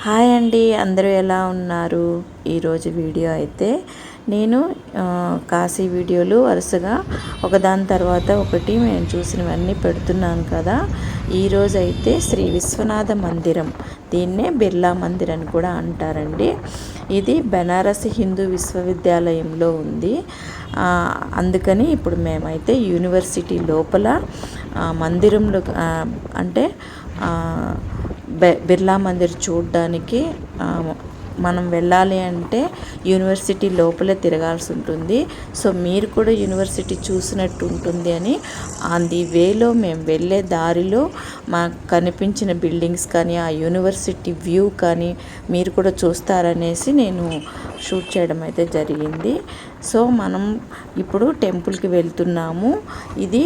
Hi అండి, అందరూ ఎలా ఉన్నారు? ఈరోజు వీడియో అయితే నేను కాశీ వీడియోలు వరుసగా ఒకదాని తర్వాత ఒకటి నేను చూసినవన్నీ పెడుతున్నాను కదా. ఈరోజు అయితే శ్రీ విశ్వనాథ మందిరం, దీన్నే బిర్లా మందిర్ అని కూడా అంటారండి. ఇది బెనారస్ హిందూ విశ్వవిద్యాలయంలో ఉంది. అందుకని ఇప్పుడు మేమైతే యూనివర్సిటీ లోపల మందిరంలో అంటే బిర్లా మందిర్ చూడడానికి మనం వెళ్ళాలి అంటే యూనివర్సిటీ లోపలే తిరగాల్సి ఉంటుంది. సో మీరు కూడా యూనివర్సిటీ చూసినట్టు ఉంటుంది అని ది వేలో మేము వెళ్ళే దారిలో మాకు కనిపించిన బిల్డింగ్స్ కానీ ఆ యూనివర్సిటీ వ్యూ కానీ మీరు కూడా చూస్తారనేసి నేను షూట్ చేయడం అయితే జరిగింది. సో మనం ఇప్పుడు టెంపుల్కి వెళ్తున్నాము. ఇది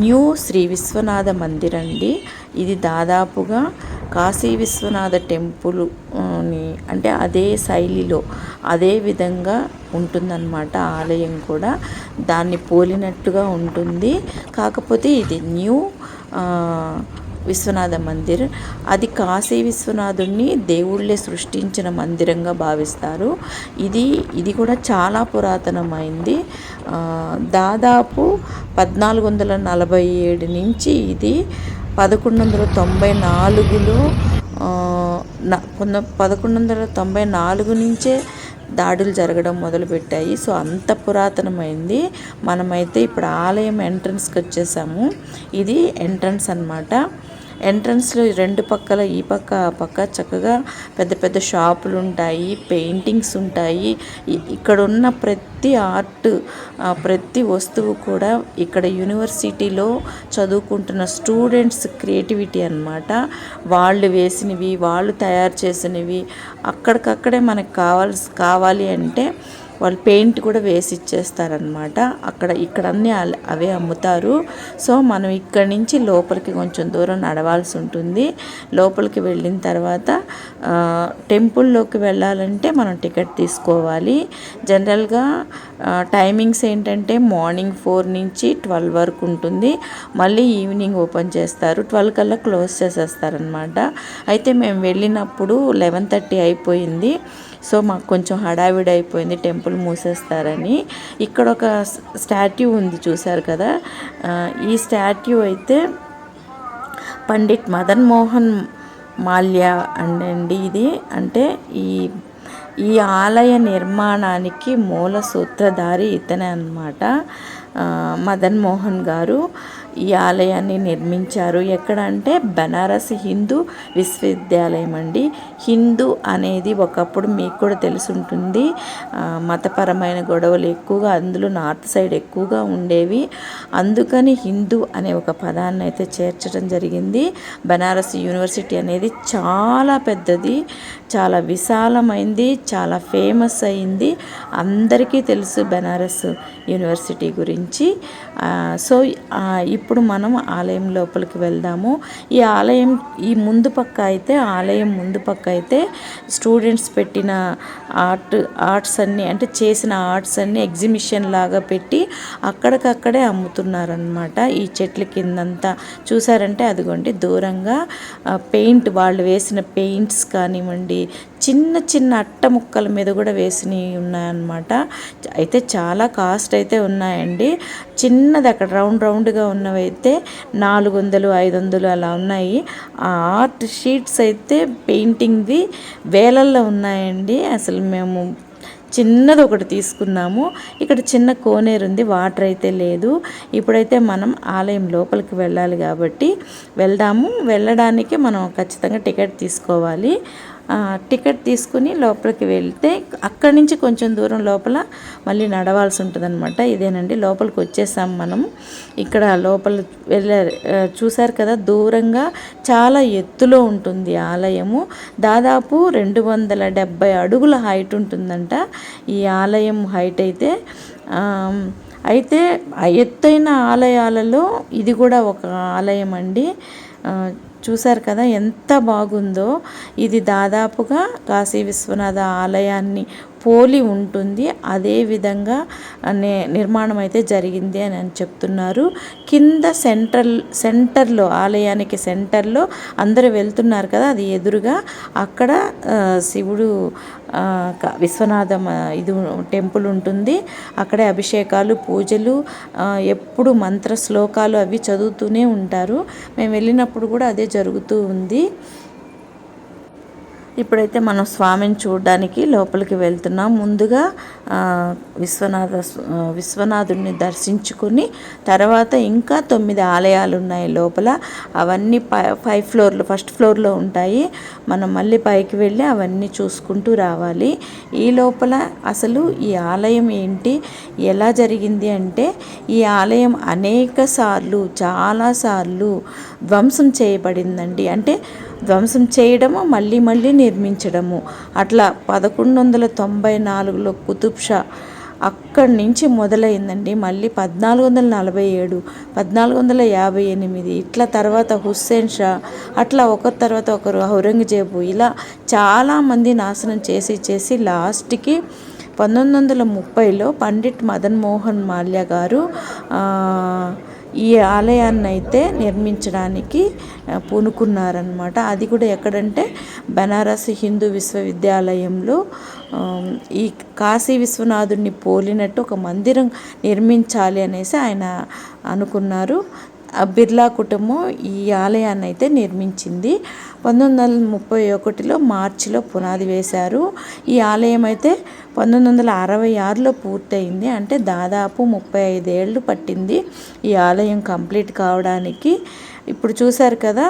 న్యూ శ్రీ విశ్వనాథ మందిర్ అండి. ఇది దాదాపుగా కాశీ విశ్వనాథ టెంపుల్ని అంటే అదే శైలిలో అదే విధంగా ఉంటుందన్నమాట. ఆలయం కూడా దాన్ని పోలినట్టుగా ఉంటుంది. కాకపోతే ఇది న్యూ విశ్వనాథ మందిర్. అది కాశీ విశ్వనాథుడిని దేవుళ్ళే సృష్టించిన మందిరంగా భావిస్తారు. ఇది కూడా చాలా పురాతనమైంది. దాదాపు 1447 నుంచి ఇది 1194లో 1194 నుంచే దాడులు జరగడం మొదలుపెట్టాయి. సో అంత పురాతనమైంది. మనమైతే ఇప్పుడు ఆలయం ఎంట్రన్స్కి వచ్చేసాము. ఇది ఎంట్రన్స్ అన్నమాట. ఎంట్రన్స్లో రెండు పక్కల ఈ పక్క ఆ పక్క చక్కగా పెద్ద పెద్ద షాపులు ఉంటాయి, పెయింటింగ్స్ ఉంటాయి. ఇక్కడ ఉన్న ప్రతి ఆర్ట్, ప్రతి వస్తువు కూడా ఇక్కడ యూనివర్సిటీలో చదువుకుంటున్న స్టూడెంట్స్ క్రియేటివిటీ అన్నమాట. వాళ్ళు వేసినవి, వాళ్ళు తయారు చేసినవి అక్కడికక్కడే మనకు కావాలి అంటే వాళ్ళు పెయింట్ కూడా వేసి ఇచ్చేస్తారనమాట. ఇక్కడ అన్నీ అవే అమ్ముతారు. సో మనం ఇక్కడి నుంచి లోపలికి కొంచెం దూరం నడవాల్సి ఉంటుంది. లోపలికి వెళ్ళిన తర్వాత టెంపుల్లోకి వెళ్ళాలంటే మనం టికెట్ తీసుకోవాలి. జనరల్గా టైమింగ్స్ ఏంటంటే మార్నింగ్ 4 నుంచి 12 వరకు ఉంటుంది. మళ్ళీ ఈవినింగ్ ఓపెన్ చేస్తారు. 12 కల్లా క్లోజ్ చేసేస్తారనమాట. అయితే మేము వెళ్ళినప్పుడు 11:30 అయిపోయింది. సో మాకు కొంచెం హడావిడి అయిపోయింది, టెంపుల్ మూసేస్తారని. ఇక్కడ ఒక స్టాట్యూ ఉంది, చూశారు కదా. ఈ స్టాట్యూ అయితే పండిట్ మదన్ మోహన్ మాల్యా అండి. ఇది అంటే ఈ ఆలయ నిర్మాణానికి మూల సూత్రధారి ఇతనే అన్నమాట. మదన్ మోహన్ గారు ఈ ఆలయాన్ని నిర్మించారు. ఎక్కడ అంటే బెనారస్ హిందూ విశ్వవిద్యాలయం అండి. హిందూ అనేది ఒకప్పుడు మీకు కూడా తెలుసుంటుంది, మతపరమైన గొడవలు ఎక్కువగా అందులో నార్త్ సైడ్ ఎక్కువగా ఉండేవి. అందుకని హిందూ అనే ఒక పదాన్ని అయితే చేర్చడం జరిగింది. బెనారస్ యూనివర్సిటీ అనేది చాలా పెద్దది, చాలా విశాలమైంది, చాలా ఫేమస్ అయింది. అందరికీ తెలుసు బెనారస్ యూనివర్సిటీ గురించి. సో ఇప్పుడు మనం ఆలయం లోపలికి వెళ్దాము. ఆలయం ముందు పక్క అయితే స్టూడెంట్స్ పెట్టిన ఆర్ట్స్ అన్నీ, అంటే చేసిన ఆర్ట్స్ అన్నీ ఎగ్జిబిషన్ లాగా పెట్టి అక్కడికక్కడే అమ్ముతున్నారనమాట. ఈ చెట్ల కిందంతా చూసారంటే అదిగోండి దూరంగా వాళ్ళు వేసిన పెయింట్స్ కానివ్వండి, చిన్న చిన్న అట్ట ముక్కల మీద కూడా వేసినవి ఉన్నాయన్నమాట. అయితే చాలా కాస్ట్ అయితే ఉన్నాయండి. చిన్నది అక్కడ రౌండ్గా ఉన్నవైతే 400, 500 అలా ఉన్నాయి. ఆ ఆర్ట్ షీట్స్ అయితే పెయింటింగ్వి వేలల్లో ఉన్నాయండి. అసలు మేము చిన్నది ఒకటి తీసుకున్నాము. ఇక్కడ చిన్న కోనేరు ఉంది, వాటర్ అయితే లేదు. ఇప్పుడైతే మనం ఆలయం లోపలికి వెళ్ళాలి కాబట్టి వెళ్దాము. వెళ్ళడానికి మనం ఖచ్చితంగా టికెట్ తీసుకోవాలి. టికెట్ తీసుకుని లోపలికి వెళ్తే అక్కడి నుంచి కొంచెం దూరం లోపల మళ్ళీ నడవాల్సి ఉంటుంది అనమాట. ఇదేనండి, లోపలికి వచ్చేసాం మనం. ఇక్కడ లోపల చూశారు కదా, దూరంగా చాలా ఎత్తులో ఉంటుంది ఆలయము. దాదాపు 270 అడుగుల హైట్ ఉంటుందంట ఈ ఆలయం హైట్ అయితే. అయితే ఎత్తైన ఆలయాలలో ఇది కూడా ఒక ఆలయం అండి. చూశారు కదా ఎంత బాగుందో. ఇది దాదాపుగా కాశీ విశ్వనాథ ఆలయాన్ని పోలి ఉంటుంది. అదే విధంగా నిర్మాణం అయితే జరిగింది అని చెప్తున్నారు. కింద సెంటర్లో ఆలయానికి సెంటర్లో అందరూ వెళ్తున్నారు కదా, అది ఎదురుగా అక్కడ శివుడు విశ్వనాథ ఇది టెంపుల్ ఉంటుంది. అక్కడే అభిషేకాలు, పూజలు, ఎప్పుడు మంత్ర శ్లోకాలు అవి చదువుతూనే ఉంటారు. మేము వెళ్ళినప్పుడు కూడా అదే జరుగుతూ ఉంది. ఇప్పుడైతే మనం స్వామిని చూడడానికి లోపలికి వెళ్తున్నాం. ముందుగా విశ్వనాథుడిని దర్శించుకుని తర్వాత ఇంకా 9 ఆలయాలు ఉన్నాయి లోపల. అవన్నీ 5 ఫ్లోర్లు, ఫస్ట్ ఫ్లోర్లో ఉంటాయి. మనం మళ్ళీ పైకి వెళ్ళి అవన్నీ చూసుకుంటూ రావాలి. ఈ లోపల అసలు ఈ ఆలయం ఏంటి, ఎలా జరిగింది అంటే, ఈ ఆలయం చాలాసార్లు ధ్వంసం చేయబడిందండి. అంటే ధ్వంసం చేయడము, మళ్ళీ నిర్మించడము. అట్లా 1194లో కుతుబ్ షా అక్కడి నుంచి మొదలైందండి. మళ్ళీ 1447, 1458 ఇట్లా తర్వాత హుస్సేన్ షా, అట్లా ఒకరి తర్వాత ఒకరు ఔరంగజేబు, ఇలా చాలామంది నాశనం చేసి లాస్ట్కి 1930లో పండిట్ మదన్ మోహన్ మాల్యా గారు ఈ ఆలయాన్ని అయితే నిర్మించడానికి పూనుకున్నారనమాట. అది కూడా ఎక్కడంటే బనారస్ హిందూ విశ్వవిద్యాలయంలో ఈ కాశీ విశ్వనాథుడిని పోలినట్టు ఒక మందిరం నిర్మించాలి అనేసి ఆయన అనుకున్నారు. బిర్లా కుటుంబం ఈ ఆలయాన్ని అయితే నిర్మించింది. 1931లో మార్చిలో పునాది వేశారు. ఈ ఆలయం అయితే 1966లో పూర్తయింది. అంటే దాదాపు 35 ఏళ్ళు పట్టింది ఈ ఆలయం కంప్లీట్ కావడానికి. ఇప్పుడు చూశారు కదా,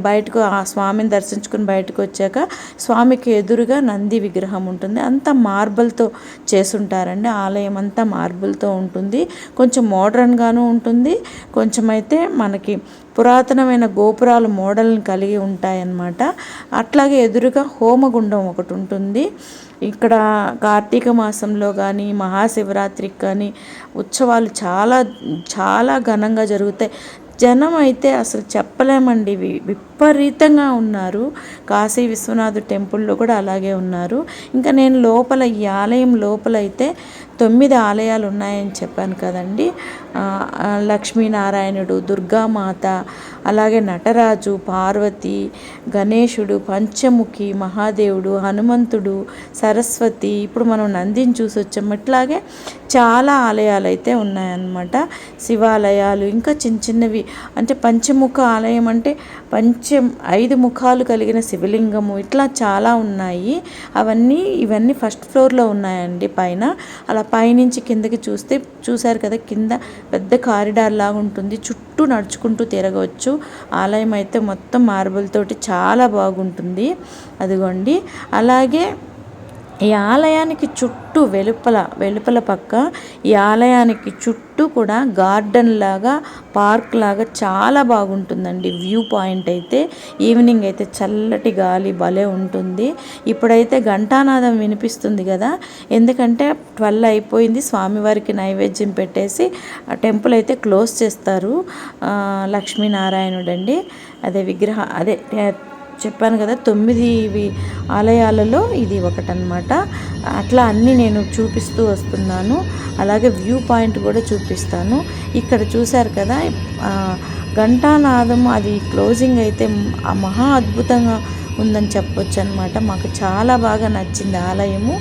బయటకు ఆ స్వామిని దర్శించుకుని బయటకు వచ్చాక స్వామికి ఎదురుగా నంది విగ్రహం ఉంటుంది. అంతా మార్బల్తో చేసుంటారండి. ఆలయం అంతా మార్బుల్తో ఉంటుంది. కొంచెం మోడ్రన్గాను ఉంటుంది, కొంచెం అయితే మనకి పురాతనమైన గోపురాలు మోడల్ని కలిగి ఉంటాయన్నమాట. అట్లాగే ఎదురుగా హోమగుండం ఒకటి ఉంటుంది. ఇక్కడ కార్తీక మాసంలో కానీ మహాశివరాత్రికి కానీ ఉత్సవాలు చాలా ఘనంగా జరుగుతాయి. జనం అయితే అసలు చెప్పలేమండి, విపరీతంగా ఉన్నారు. కాశీ విశ్వనాథ టెంపుల్లో కూడా అలాగే ఉన్నారు. ఇంకా నేను ఈ ఆలయం లోపల అయితే 9 ఆలయాలు ఉన్నాయని చెప్పాను కదండి. లక్ష్మీనారాయణుడు, దుర్గామాత, అలాగే నటరాజు, పార్వతి, గణేశుడు, పంచముఖి, మహాదేవుడు, హనుమంతుడు, సరస్వతి, ఇప్పుడు మనం నందిని చూసి వచ్చాము. ఇట్లాగే చాలా ఆలయాలు అయితే ఉన్నాయన్నమాట. శివాలయాలు ఇంకా చిన్నవి, అంటే పంచముఖ ఆలయం అంటే 5 ముఖాలు కలిగిన శివలింగము, ఇట్లా చాలా ఉన్నాయి. ఇవన్నీ ఫస్ట్ ఫ్లోర్లో ఉన్నాయండి పైన. అలా పైనుంచి కిందకి చూశారు కదా, కింద పెద్ద కారిడార్ లాగా ఉంటుంది. చుట్టూ నడుచుకుంటూ తిరగవచ్చు. ఆలయం అయితే మొత్తం మార్బుల్ తోటి చాలా బాగుంటుంది. అదిగోండి. అలాగే ఈ ఆలయానికి చుట్టూ వెలుపల పక్క ఈ ఆలయానికి చుట్టూ కూడా గార్డెన్ లాగా, పార్క్ లాగా చాలా బాగుంటుందండి. వ్యూ పాయింట్ అయితే ఈవినింగ్ అయితే చల్లటి గాలి భలే ఉంటుంది. ఇప్పుడైతే ఘంటానాదం వినిపిస్తుంది కదా, ఎందుకంటే 12 అయిపోయింది. స్వామివారికి నైవేద్యం పెట్టేసి ఆ టెంపుల్ అయితే క్లోజ్ చేస్తారు. లక్ష్మీనారాయణుడు అండి, అదే చెప్పాను కదా, 9 ఆలయాలలో ఇది ఒకటన్నమాట. అట్లా అన్నీ నేను చూపిస్తూ వస్తున్నాను. అలాగే వ్యూ పాయింట్ కూడా చూపిస్తాను. ఇక్కడ చూశారు కదా, ఘంటానాదం అది క్లోజింగ్ అయితే మహా అద్భుతంగా ఉందని చెప్పొచ్చు అనమాట. మాకు చాలా బాగా నచ్చింది ఆలయము.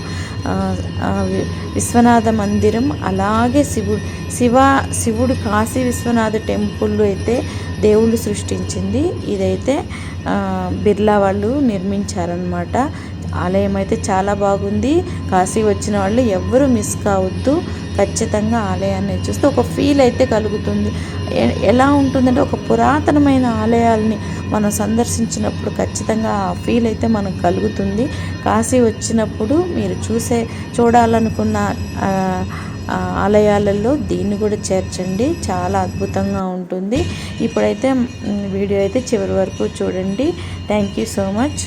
విశ్వనాథ మందిరం, అలాగే శివుడు కాశీ విశ్వనాథ టెంపుల్ అయితే దేవుళ్ళు సృష్టించింది. ఇదైతే బిర్లా వాళ్ళు నిర్మించారనమాట. ఆలయం అయితే చాలా బాగుంది. కాశీ వచ్చిన వాళ్ళు ఎవ్వరూ మిస్ కావద్దు. ఖచ్చితంగా ఆలయాన్ని చూస్తే ఒక ఫీల్ అయితే కలుగుతుంది. ఎలా ఉంటుందంటే, ఒక పురాతనమైన ఆలయాల్ని మనం సందర్శించినప్పుడు ఖచ్చితంగా ఆ ఫీల్ అయితే మనకు కలుగుతుంది. కాశీ వచ్చినప్పుడు మీరు చూడాలనుకున్న ఆలయాలలో దీన్ని కూడా చేర్చండి, చాలా అద్భుతంగా ఉంటుంది. ఇప్పుడైతే వీడియో అయితే చివరి వరకు చూడండి. Thank you so much.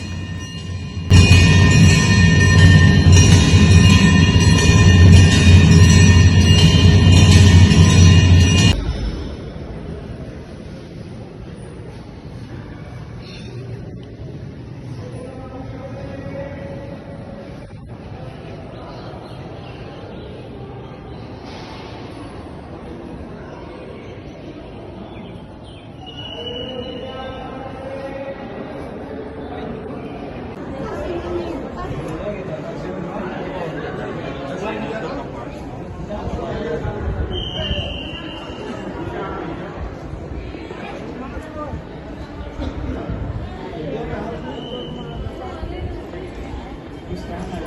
చూపిస్తాను.